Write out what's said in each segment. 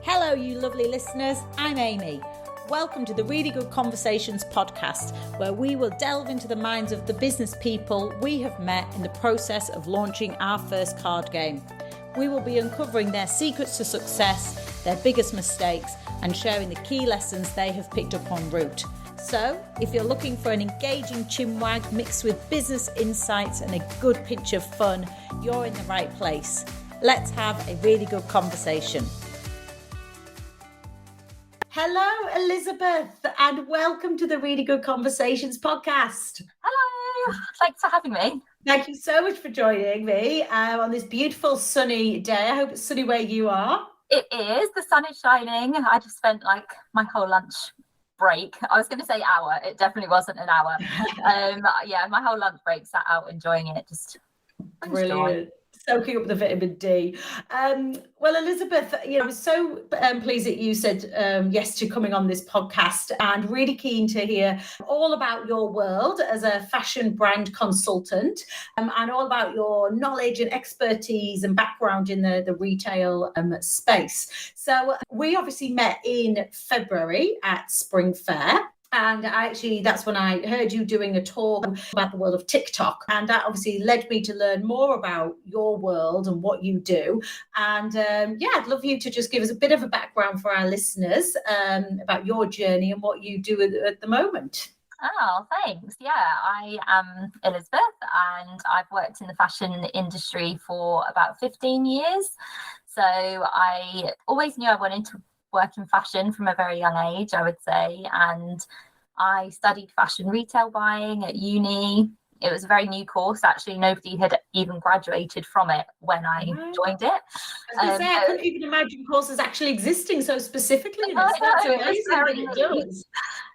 Hello, you lovely listeners. I'm Amy. Welcome to the Really Good Conversations podcast, where we will delve into the minds of the business people we have met in the process of launching our first card game. We will be uncovering their secrets to success, their biggest mistakes, and sharing the key lessons they have picked up en route. So, if you're looking for an engaging chinwag mixed with business insights and a good pinch of fun, you're in the right place. Let's have a really good conversation. Hello, Elizabeth, and welcome to the Really Good Conversations podcast. Hello, thanks for having me. Thank you so much for joining me on this beautiful sunny day. I hope it's sunny where you are. It is. The sun is shining. I just spent like my whole lunch break. I was going to say hour. It definitely wasn't an hour. My whole lunch break sat out enjoying it. Just brilliant. Soaking up the vitamin D. Well, Elizabeth, I was so pleased that you said yes to coming on this podcast, and really keen to hear all about your world as a fashion brand consultant, and all about your knowledge and expertise and background in the retail space. So we obviously met in February at Spring Fair. And that's when I heard you doing a talk about the world of TikTok. And that obviously led me to learn more about your world and what you do. And I'd love you to just give us a bit of a background for our listeners about your journey and what you do at the moment. Oh, thanks. Yeah, I am Elizabeth, and I've worked in the fashion industry for about 15 years. So I always knew I wanted to work in fashion from a very young age, I would say, and I studied fashion retail buying at uni. It was a very new course, actually. Nobody had even graduated from it when I joined it. I couldn't even imagine courses actually existing so specifically. That's amazing that it does.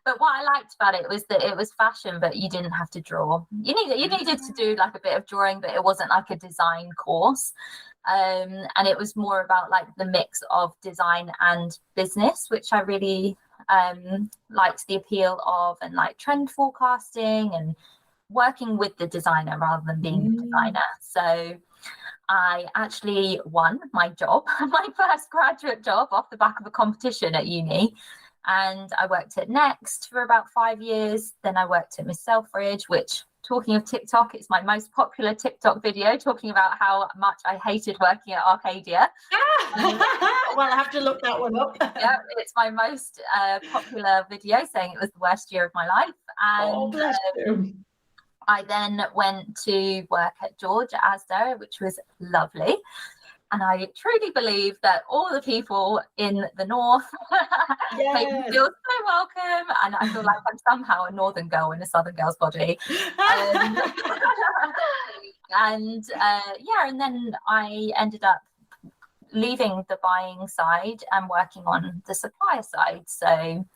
But what I liked about it was that it was fashion, but you didn't have to draw. You needed to do like a bit of drawing, but it wasn't like a design course. And it was more about like the mix of design and business, which I really liked the appeal of, and like trend forecasting and working with the designer rather than being the designer. So I actually won my job, my first graduate job, off the back of a competition at uni. And I worked at Next for about 5 years. Then I worked at Miss Selfridge, which, talking of TikTok, it's my most popular TikTok video talking about how much I hated working at Arcadia. Well, I have to look that one up. Yeah, it's my most popular video, saying it was the worst year of my life. And bless you. I then went to work at George at Asda, which was lovely. And I truly believe that all the people in the north make me feel so welcome. And I feel like I'm somehow a northern girl in a southern girl's body. And then I ended up leaving the buying side and working on the supplier side. So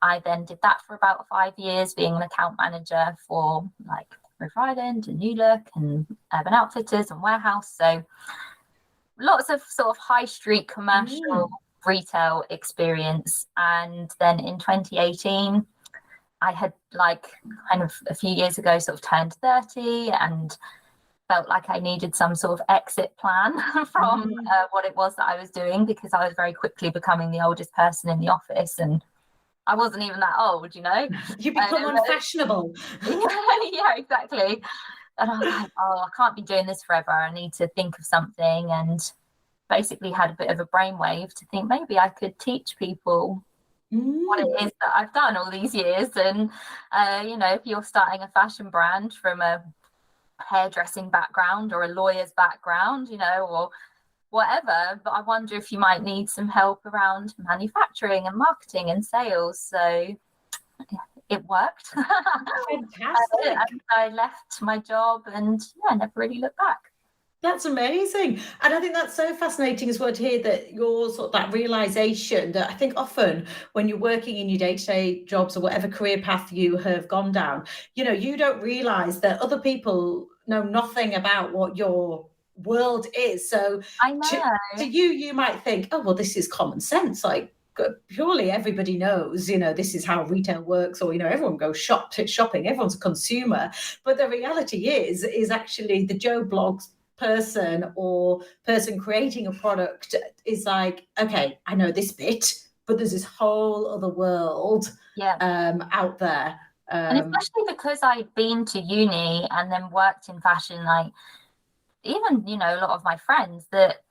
I then did that for about 5 years, being an account manager for like River Island and New Look and Urban Outfitters and Warehouse. So lots of sort of high street commercial retail experience. And then in 2018, I had like kind of a few years ago sort of turned 30 and felt like I needed some sort of exit plan from what it was that I was doing, because I was very quickly becoming the oldest person in the office, and I wasn't even that old, You become unfashionable. Yeah, exactly. And I was like, I can't be doing this forever. I need to think of something, and basically had a bit of a brainwave to think maybe I could teach people what it is that I've done all these years. And, if you're starting a fashion brand from a hairdressing background or a lawyer's background, or whatever, but I wonder if you might need some help around manufacturing and marketing and sales. So it worked. Fantastic. And I left my job and never really looked back. That's amazing. And I think that's so fascinating as well to hear that your sort of that realization that I think often when you're working in your day-to-day jobs or whatever career path you have gone down, you don't realize that other people know nothing about what your world is. So I know. To you might think, oh, well, this is common sense. Like, purely everybody knows, this is how retail works, or, everyone goes shopping, everyone's a consumer. But the reality is actually the Joe Bloggs person or person creating a product is like, okay, I know this bit, but there's this whole other world out there. And especially because I'd been to uni and then worked in fashion, like even, you know, a lot of my friends that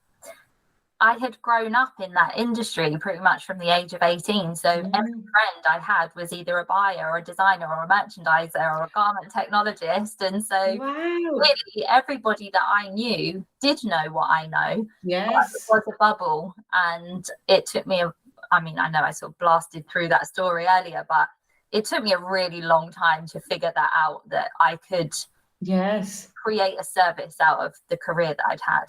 I had grown up in that industry pretty much from the age of 18. So every friend I had was either a buyer or a designer or a merchandiser or a garment technologist. And so really everybody that I knew did know what I know. Yes. It was a bubble. And it took me, I know I sort of blasted through that story earlier, but it took me a really long time to figure that out, that I could create a service out of the career that I'd had.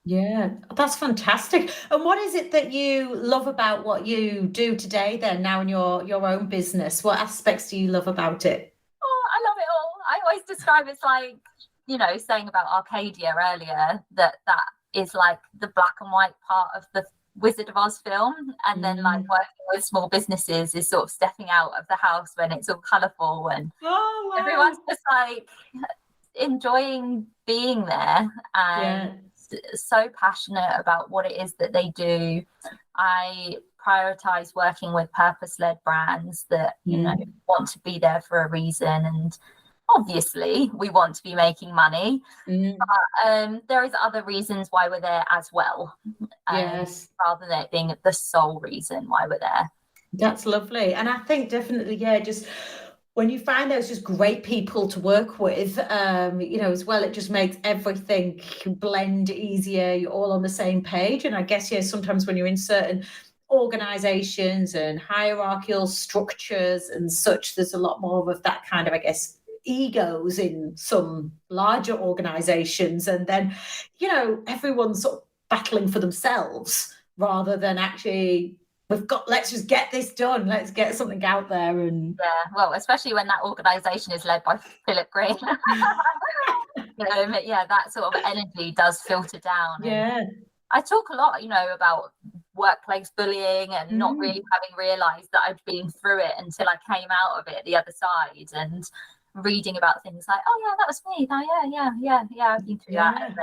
Yeah, that's fantastic. And what is it that you love about what you do today then, now in your own business? What aspects do you love about it? Oh, I love it all. I always describe it's like, you know, saying about Arcadia earlier, that is like the black and white part of the Wizard of Oz film, and then like working with small businesses is sort of stepping out of the house when it's all colourful and everyone's just like enjoying being there and so passionate about what it is that they do. I prioritize working with purpose-led brands that, you know, want to be there for a reason, and obviously we want to be making money, but there is other reasons why we're there as well, rather than it being the sole reason why we're there. That's lovely. And I think definitely, just when you find those just great people to work with, you know, as well, it just makes everything blend easier. You're all on the same page. And I guess, sometimes when you're in certain organizations and hierarchical structures and such, there's a lot more of that kind of, I guess, egos in some larger organizations, and then, you know, everyone's sort of battling for themselves rather than actually, let's just get this done, let's get something out there. And well, especially when that organization is led by Philip Green. That sort of energy does filter down. And I talk a lot, you know, about workplace bullying and not really having realized that I'd been through it until I came out of it the other side, and reading about things like, that was me. I've been through that. And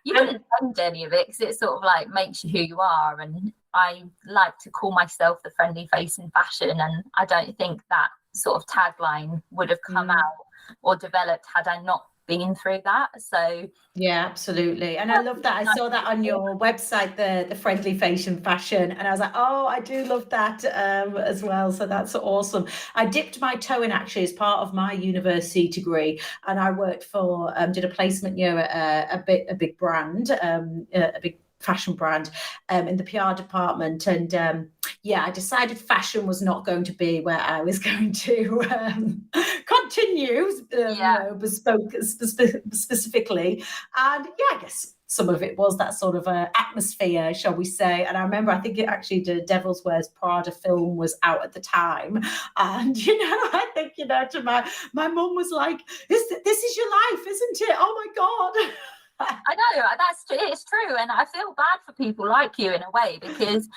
you wouldn't change any of it because it sort of like makes you who you are. And I like to call myself the friendly face in fashion, and I don't think that sort of tagline would have come out or developed had I not been through that. So absolutely. And I love that. I saw that on your website, the friendly face in fashion, and I was like, I do love that as well. So that's awesome. I dipped my toe in actually as part of my university degree, and I worked for did a placement year at a big brand, a big fashion brand in the PR department, and I decided fashion was not going to be where I was going to continue, you know, bespoke specifically. And I guess some of it was that sort of atmosphere, shall we say. And I remember, I think it actually, the Devil's Wears Prada film was out at the time, and you know, I think, you know, to my mum was like, this is your life, isn't it? Oh my God. I know, it's true, and I feel bad for people like you in a way, because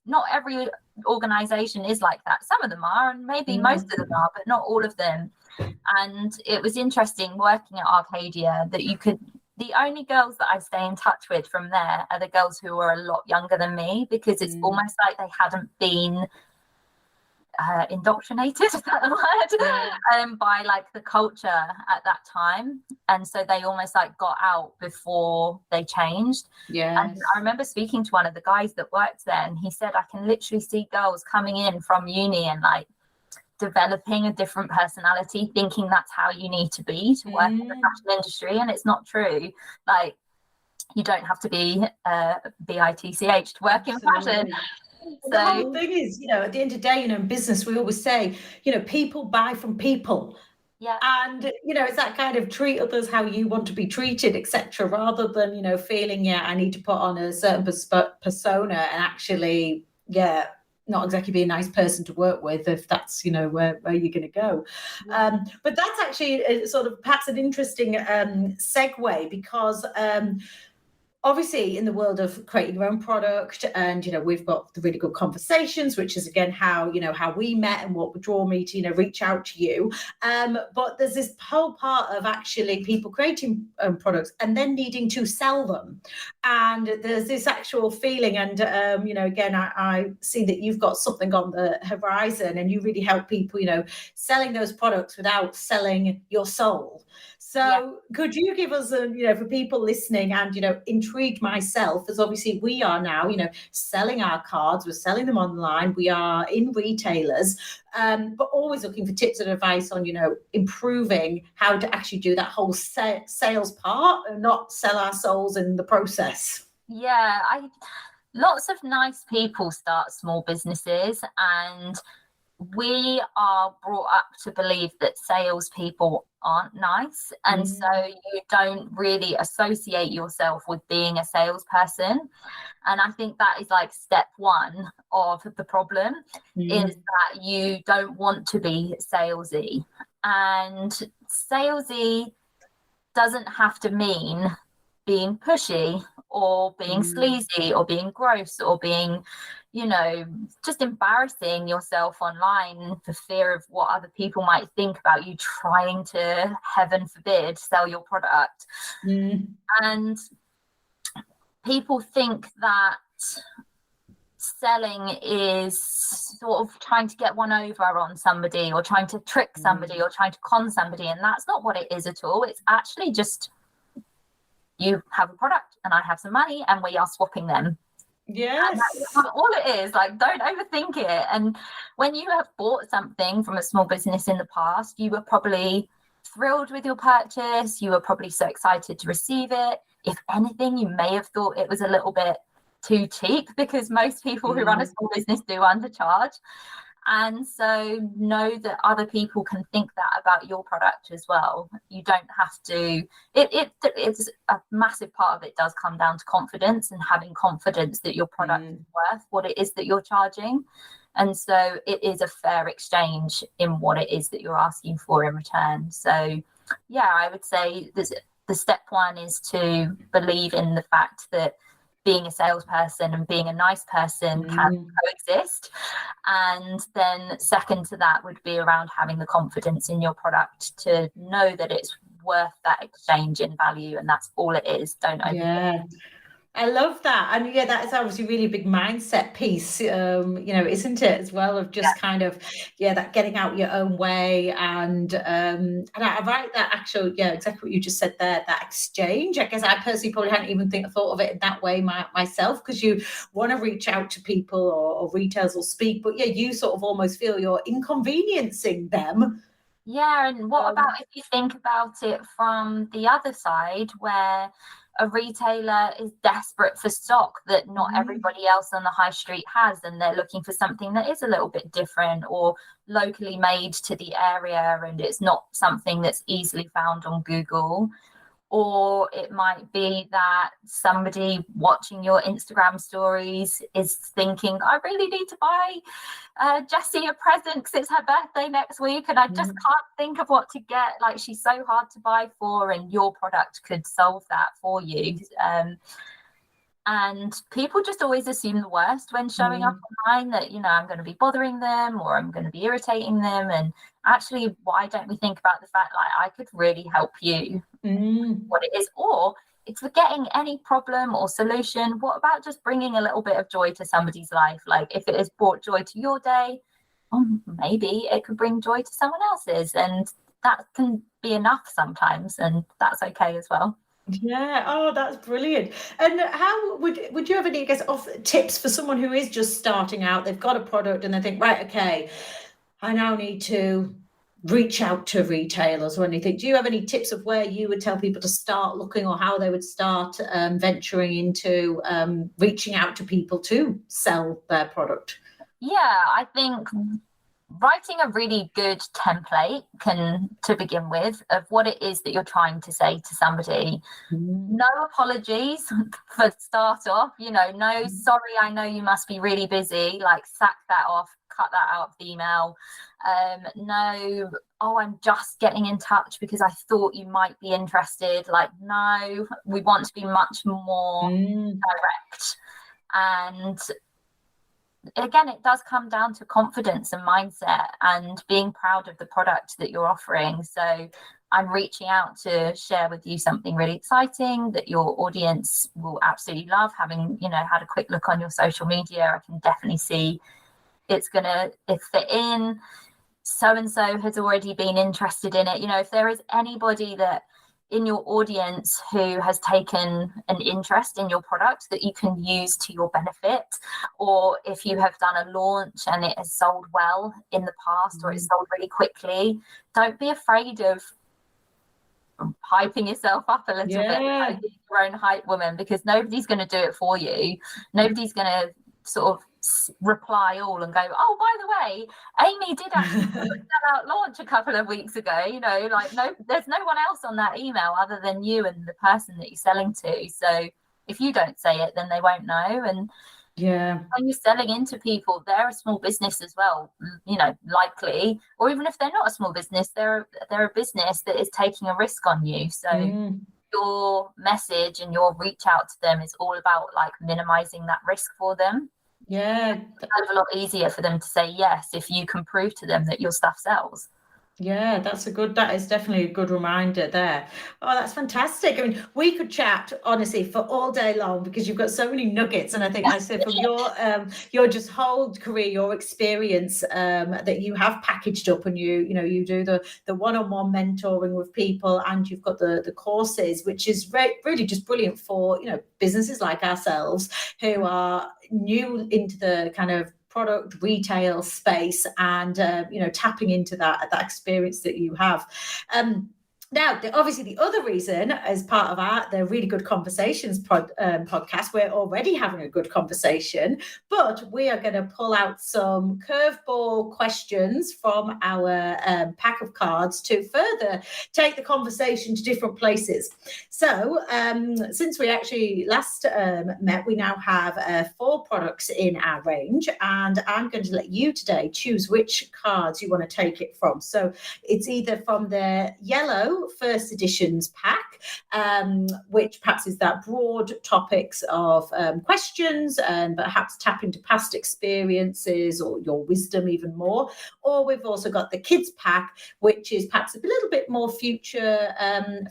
not every organization is like that. Some of them are, and maybe most of them are, but not all of them. And it was interesting working at Arcadia that the only girls that I stay in touch with from there are the girls who are a lot younger than me, because it's almost like they hadn't been indoctrinated, is that the word? By like the culture at that time, and so they almost like got out before they changed. And I remember speaking to one of the guys that worked there, and he said, I can literally see girls coming in from uni and like developing a different personality, thinking that's how you need to be to work in the fashion industry, and it's not true. Like, you don't have to be BITCH to work in fashion. So the whole thing is, you know, at the end of the day, you know, in business, we always say, you know, people buy from people. And, you know, it's that kind of treat others how you want to be treated, etc., rather than, you know, feeling, I need to put on a certain persona and actually, not exactly be a nice person to work with, if that's, you know, where you're going to go. But that's actually sort of perhaps an interesting segue, because obviously in the world of creating your own product, and we've got the really good conversations, which is again how we met and what would draw me to reach out to you, but there's this whole part of actually people creating products and then needing to sell them, and there's this actual feeling, and again I see that you've got something on the horizon, and you really help people selling those products without selling your soul. So could you give us for people listening, and intrigued myself, as obviously we are now selling our cards, we're selling them online, we are in retailers, but always looking for tips and advice on improving how to actually do that whole sales part and not sell our souls in the process. Lots of nice people start small businesses, and we are brought up to believe that salespeople aren't nice, and so you don't really associate yourself with being a salesperson. And I think that is like step one of the problem, is that you don't want to be salesy. And salesy doesn't have to mean being pushy or being sleazy or being gross or being just embarrassing yourself online for fear of what other people might think about you trying to, heaven forbid, sell your product. And people think that selling is sort of trying to get one over on somebody, or trying to trick somebody, or trying to con somebody, and that's not what it is at all. It's actually just, you have a product and I have some money and we are swapping them. Yes. That's all it is. Like, don't overthink it. And when you have bought something from a small business in the past, you were probably thrilled with your purchase. You were probably so excited to receive it. If anything, you may have thought it was a little bit too cheap, because most people who run a small business do undercharge. And so know that other people can think that about your product as well. You don't have to, it's a massive part of it does come down to confidence, and having confidence that your product is worth what it is that you're charging. And so it is a fair exchange in what it is that you're asking for in return. So I would say the step one is to believe in the fact that being a salesperson and being a nice person can coexist. And then second to that would be around having the confidence in your product to know that it's worth that exchange in value, and that's all it is. Don't overthink. I love that. And that is obviously really a big mindset piece, isn't it, as well, of just kind of, that getting out your own way. And I write that actual, exactly what you just said there, that exchange. I guess I personally probably hadn't even thought of it in that way myself, because you want to reach out to people, or retailers will speak, but you sort of almost feel you're inconveniencing them. And what about if you think about it from the other side, where a retailer is desperate for stock that not everybody else on the high street has, and they're looking for something that is a little bit different or locally made to the area, and it's not something that's easily found on Google. Or it might be that somebody watching your Instagram stories is thinking, I really need to buy Jessie a present because it's her birthday next week and I just can't think of what to get. Like, she's so hard to buy for, and your product could solve that for you. And people just always assume the worst when showing up online, that, I'm going to be bothering them or I'm going to be irritating them. And actually, why don't we think about the fact, like, I could really help you what it is? Or if we're getting any problem or solution, what about just bringing a little bit of joy to somebody's life? Like, if it has brought joy to your day, maybe it could bring joy to someone else's. And that can be enough sometimes, and that's okay as well. That's brilliant. And how would you have any, I guess, tips for someone who is just starting out? They've got a product and they think, right, okay, I now need to reach out to retailers or anything. Do you have any tips of where you would tell people to start looking, or how they would start venturing into reaching out to people to sell their product? I think writing a really good template to begin with, of what it is that you're trying to say to somebody. No apologies for start off, no sorry, I know you must be really busy, like, sack that off cut that out of the email. No, oh, I'm just getting in touch because I thought you might be interested. Like, no, we want to be much more direct. And again, it does come down to confidence and mindset and being proud of the product that you're offering. So I'm reaching out to share with you something really exciting that your audience will absolutely love. Having, had a quick look on your social media, I can definitely see it's going to fit in. So-and-so has already been interested in it. If there is anybody that in your audience who has taken an interest in your product that you can use to your benefit, or if you have done a launch and it has sold well in the past or it's sold really quickly, don't be afraid of hyping yourself up a little bit, like your own hype woman, because nobody's going to do it for you. Nobody's going to sort of reply all and go, oh, by the way, Amy did actually sell out launch a couple of weeks ago. No, there's no one else on that email other than you and the person that you're selling to. So if you don't say it, then they won't know. And when you're selling into people, they're a small business as well, likely, or even if they're not a small business, they're a business that is taking a risk on you. So your message and your reach out to them is all about like minimizing that risk for them. It's a lot easier for them to say yes if you can prove to them that your stuff sells. That is definitely a good reminder there. Oh, that's fantastic. I mean, we could chat honestly for all day long because you've got so many nuggets. And I think I said from your just whole career, your experience that you have packaged up, and you do the one-on-one mentoring with people, and you've got the courses, which is really just brilliant for businesses like ourselves who are new into the kind of product retail space, and tapping into that experience that you have. Now, obviously, the other reason, as part of the Really Good Conversations podcast, we're already having a good conversation, but we are going to pull out some curveball questions from our pack of cards to further take the conversation to different places. So, since we actually last met, we now have 4 products in our range, and I'm going to let you today choose which cards you want to take it from. So, it's either from the yellow first editions pack, which perhaps is that broad topics of questions and perhaps tap into past experiences or your wisdom even more. Or we've also got the kids pack, which is perhaps a little bit more future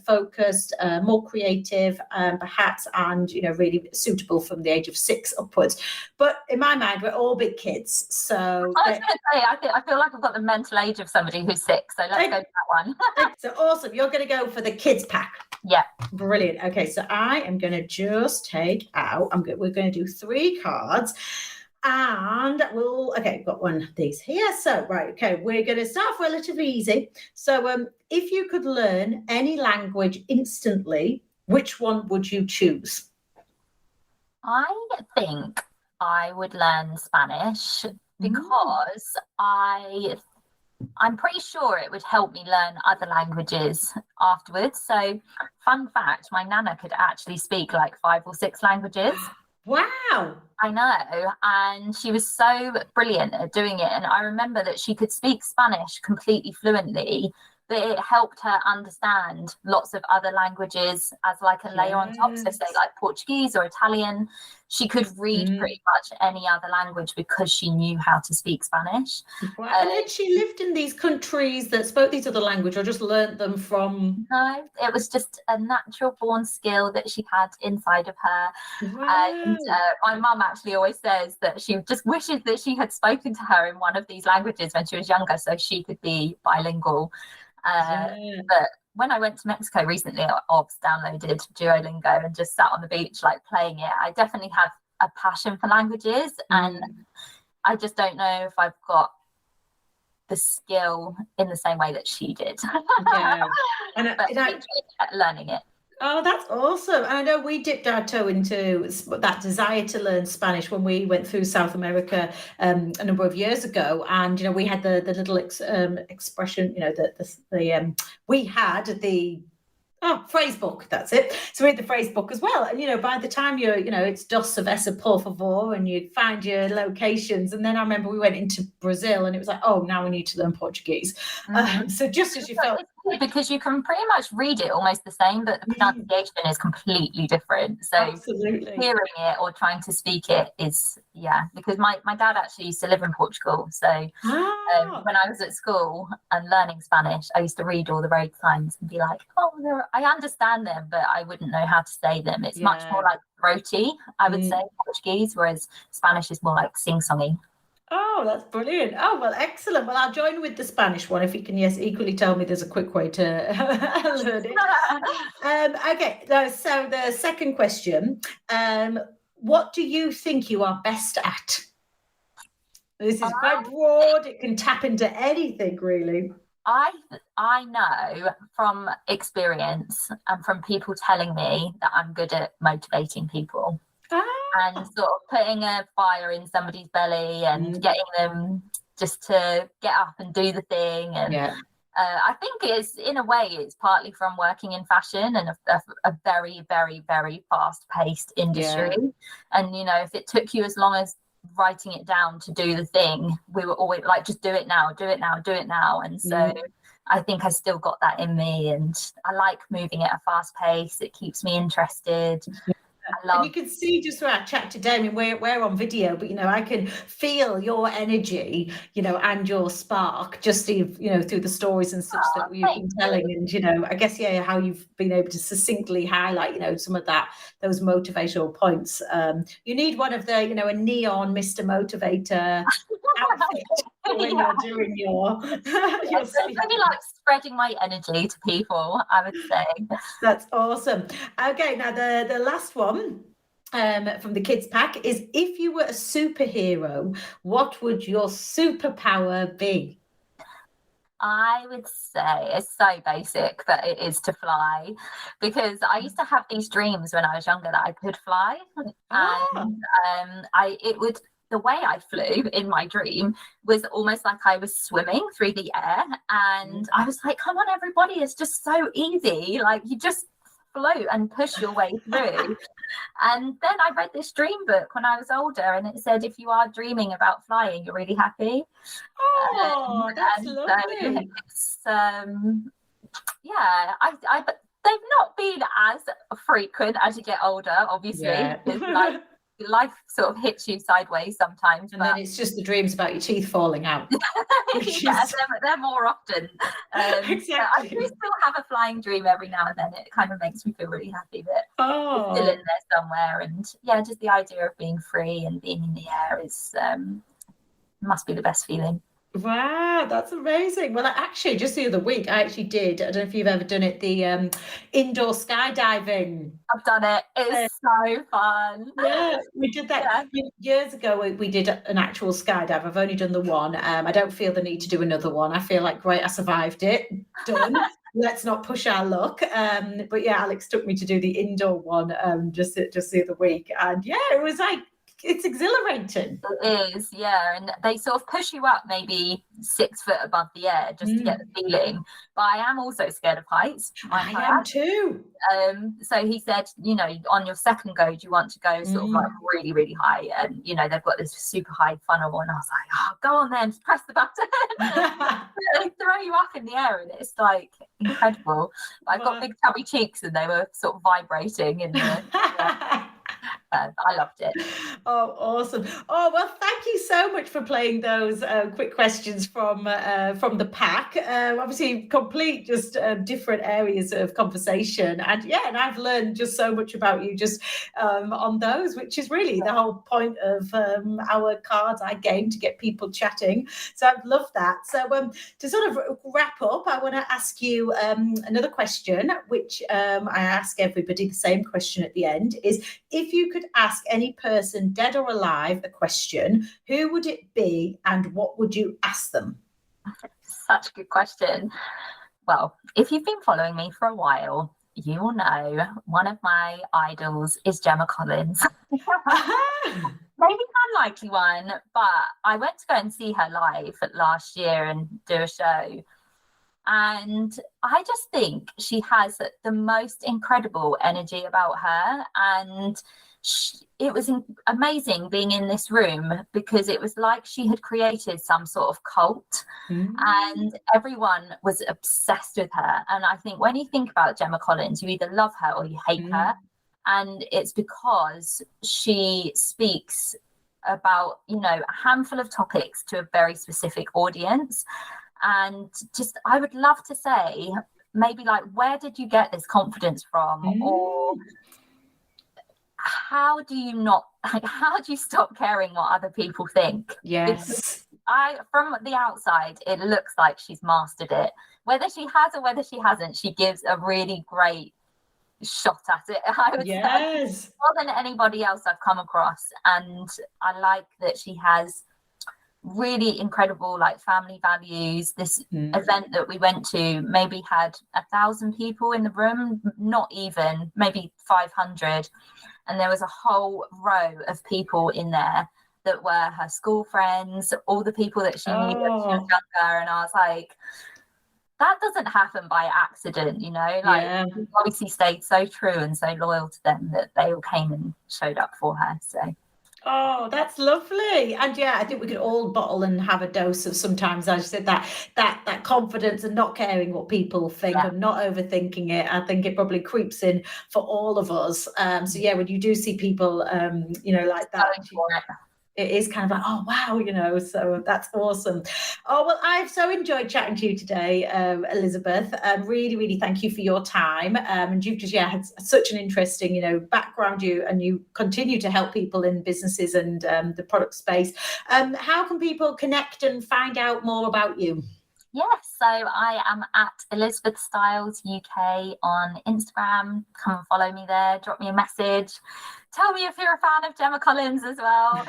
focused, more creative, perhaps, and really suitable from the age of 6 upwards. But in my mind, we're all big kids. So I was going to say, I feel like I've got the mental age of somebody who's 6. So let's go to that one. So awesome. You're going to go for the kids pack. Yeah. Brilliant. Okay, so I am going to just take out, we're going to do 3 cards, and we've got one of these here. So, right, okay, we're going to start off relatively easy. So, if you could learn any language instantly, which one would you choose? I think I would learn Spanish because I'm pretty sure it would help me learn other languages afterwards. So, fun fact, my nana could actually speak like 5 or 6 languages. Wow. I know. And she was so brilliant at doing it. And I remember that she could speak Spanish completely fluently, but it helped her understand lots of other languages as like a layer on top. So say like Portuguese or Italian. She could read pretty much any other language because she knew how to speak Spanish. Wow. And had she lived in these countries that spoke these other languages, or just learnt them from? No, it was just a natural born skill that she had inside of her. Wow. And my mum actually always says that she just wishes that she had spoken to her in one of these languages when she was younger so she could be bilingual. But when I went to Mexico recently, I downloaded Duolingo and just sat on the beach like playing it. I definitely have a passion for languages, and I just don't know if I've got the skill in the same way that she did. And learning it. Oh, that's awesome. And I know we dipped our toe into that desire to learn Spanish when we went through South America a number of years ago. And, we had the little expression, we had the Oh, phrase book, that's it. So read the phrase book as well. And, by the time it's dos cerveza, por favor, and you'd find your locations. And then I remember we went into Brazil and it was like, oh, now we need to learn Portuguese. So just as you felt... Because you can pretty much read it almost the same, but the pronunciation is completely different. So absolutely, hearing it or trying to speak it is, because my dad actually used to live in Portugal. So when I was at school and learning Spanish, I used to read all the road signs and be like, oh, I understand them, but I wouldn't know how to say them. It's much more like throaty, I would say, Portuguese, whereas Spanish is more like sing-songy. Oh, that's brilliant. Oh, well, excellent. Well, I'll join with the Spanish one if you can, equally tell me there's a quick way to learn it. Okay, so the second question, what do you think you are best at? This is quite broad. It can tap into anything, really. I know from experience and from people telling me that I'm good at motivating people. And sort of putting a fire in somebody's belly and getting them just to get up and do the thing. And I think in a way, it's partly from working in fashion and a very, very, very fast-paced industry. And, if it took you as long as writing it down to do the thing, we were always like, just do it now, do it now, do it now. And so I think I still got that in me. And I like moving at a fast pace. It keeps me interested. And you can see just through our chat today, I mean, we're on video, but, I can feel your energy, and your spark just, through the stories and such that you've been telling. And, I guess, how you've been able to succinctly highlight, some of those motivational points. You need one of the, a neon Mr. Motivator outfit when you're doing your it's really like spreading my energy to people, I would say. That's awesome. Okay, now the last one from the kids pack is, if you were a superhero, what would your superpower be? I would say it's so basic, but it is to fly, because I used to have these dreams when I was younger that I could fly, and the way I flew in my dream was almost like I was swimming through the air, and I was like, come on, everybody, it's just so easy. Like, you just float and push your way through. And then I read this dream book when I was older, and it said, if you are dreaming about flying, you're really happy. Oh, that's lovely. But they've not been as frequent as you get older, obviously. Yeah. Life sort of hits you sideways sometimes, and then it's just the dreams about your teeth falling out. They're more often. Exactly. I do still have a flying dream every now and then. It kind of makes me feel really happy that it's still in there somewhere. And just the idea of being free and being in the air is must be the best feeling. Wow, that's amazing. Well, actually, just the other week, I actually did, I don't know if you've ever done it, the indoor skydiving. I've done it. It's so fun. Yeah, we did that years ago. We did an actual skydive. I've only done the one. I don't feel the need to do another one. I feel like, great, I survived it. Done. Let's not push our luck. But Alex took me to do the indoor one just the other week. And it was like, it's exhilarating. It is, and they sort of push you up maybe 6 foot above the air just to get the feeling. But I am also scared of heights. I am too. So he said, on your second go, do you want to go sort of like really, really high? And they've got this super high funnel, and I was like, oh, go on then, just press the button. They throw you up in the air, and it's like incredible. I've got big chubby cheeks, and they were sort of vibrating in the I loved it. Oh, awesome. Oh, well, thank you so much for playing those quick questions from the pack. Obviously, complete just different areas of conversation. And I've learned just so much about you just on those, which is really the whole point of our cards, our game, to get people chatting. So I've loved that. So to sort of wrap up, I want to ask you another question, which I ask everybody the same question at the end, is, if you could ask any person, dead or alive, a question, who would it be and what would you ask them? Such a good question. Well, if you've been following me for a while, you will know one of my idols is Gemma Collins. Maybe an unlikely one, but I went to go and see her live last year and do a show. And I just think she has the most incredible energy about her. And it was amazing being in this room, because it was like she had created some sort of cult, and everyone was obsessed with her. And I think when you think about Gemma Collins, you either love her or you hate her. And it's because she speaks about, a handful of topics to a very specific audience. And just, I would love to say, maybe like, where did you get this confidence from? Or how do you stop caring what other people think? Yes. Because from the outside, it looks like she's mastered it. Whether she has or whether she hasn't, she gives a really great shot at it, I would say, more than anybody else I've come across. And I like that she has really incredible family values. This event that we went to maybe had 1,000 people in the room, not even, maybe 500, and there was a whole row of people in there that were her school friends, all the people that she knew when she was younger. And I was like, that doesn't happen by accident, she obviously stayed so true and so loyal to them that they all came and showed up for her. So oh, that's lovely. And yeah, I think we could all bottle and have a dose of, sometimes, as you said, that confidence and not caring what people think and not overthinking it. I think it probably creeps in for all of us. So yeah, when you do see people like that, it is kind of like, oh wow, so that's awesome. Oh, well, I've so enjoyed chatting to you today, Elizabeth. Really, really thank you for your time. And you've just had such an interesting background, and you continue to help people in businesses and the product space. How can people connect and find out more about you? Yes, so I am at Elizabeth Stiles UK on Instagram. Come and follow me there, drop me a message. Tell me if you're a fan of Gemma Collins as well,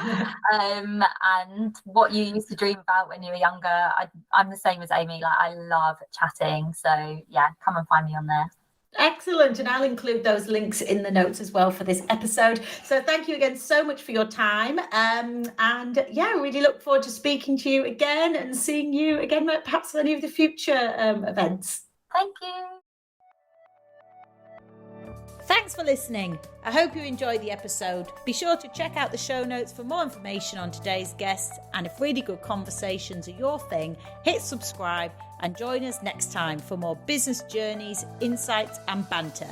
and what you used to dream about when you were younger. I'm the same as Amy, I love chatting. So yeah, come and find me on there. Excellent. And I'll include those links in the notes as well for this episode. So thank you again so much for your time. And yeah, really look forward to speaking to you again and seeing you again, perhaps any of the future events. Thank you. Thanks for listening. I hope you enjoyed the episode. Be sure to check out the show notes for more information on today's guests. And if really good conversations are your thing, hit subscribe and join us next time for more business journeys, insights and banter.